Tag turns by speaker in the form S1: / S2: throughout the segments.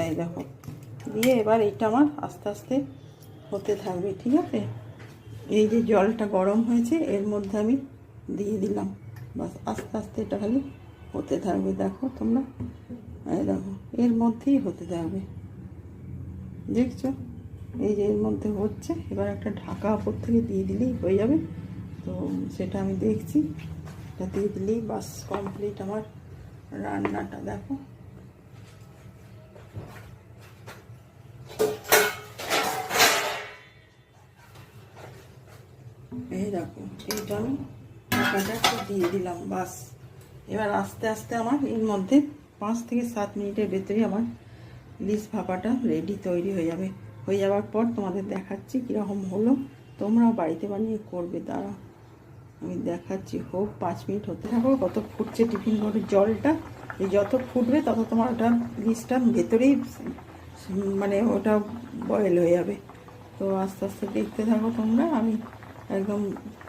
S1: এই দেখো দিয়ে এবার এটা আমার আস্তে আস্তে হতে থাকবে, ঠিক আছে। এই যে জলটা গরম হয়েছে এর মধ্যে আমি দিয়ে দিলাম, বাস আস্তে আস্তে এটা খালি হতে থাকবে। দেখো তোমরা, এই দেখো এর মধ্যেই হতে থাকবে, দেখছো এই যে এর মধ্যে হচ্ছে। এবার একটা ঢাকা উপর থেকে দিয়ে দিলেই হয়ে যাবে। তো সেটা আমি দেখছি, এটা দিয়ে দিলেই বাস কমপ্লিট আমার রান্নাটা। দেখো এই দেখো এইটা আমি ঢাকাটা একটু দিয়ে দিলাম, বাস। এবার আস্তে আস্তে আমার এর মধ্যে 5 থেকে 7 মিনিটের ভেতরে আমার ইলিশ ভাপাটা রেডি তৈরি হয়ে যাবে। হয়ে যাওয়ার পর তোমাদের দেখাচ্ছি কীরকম হলো। তোমরাও বাড়িতে বানিয়ে করবে। দাঁড়া আমি দেখাচ্ছি, হোক 5 মিনিট হতে থাকো। কত ফুটছে টিফিন ঘরের জলটা, এই যত ফুটবে তত তোমার ওটা ইলিশটা ভেতরেই মানে ওটা বয়েল হয়ে যাবে। তো আস্তে আস্তে দেখতে থাকো তোমরা। আমি একদম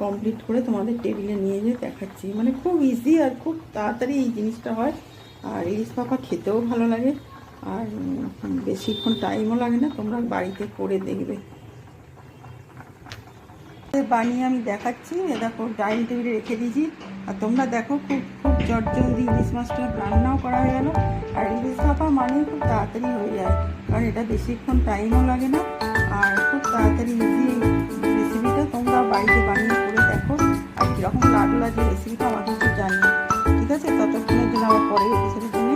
S1: কমপ্লিট করে তোমাদের টেবিলে নিয়ে যেয়ে দেখাচ্ছি। মানে খুব ইজি আর খুব তাড়াতাড়ি এই জিনিসটা হয়। আর ইলিশ ভাপা খেতেও ভালো লাগে, আর বেশিক্ষণ টাইমও লাগে না। তোমরা বাড়িতে করে দেখবে। বানিয়ে আমি দেখাচ্ছি। দেখো ডাইনিং টেবিলে রেখে দিয়েছি। আর তোমরা দেখো খুব খুব জলদি ইলিশ মাছটা রান্নাও করা হয়ে গেল। আর ইলিশ ভাপা মানে খুব তাড়াতাড়ি হয়ে যায়, কারণ এটা বেশিক্ষণ টাইমও লাগে না, আর খুব তাড়াতাড়ি ইজি রেসিপিটা। তোমরা বাড়িতে বানিয়ে করে দেখো, আর কীরকম লাগলো যে রেসিপিটা আমাকে একটু জানিও, ঠিক আছে। ততক্ষণের জন্য আবার পরে এপিসোডের জন্য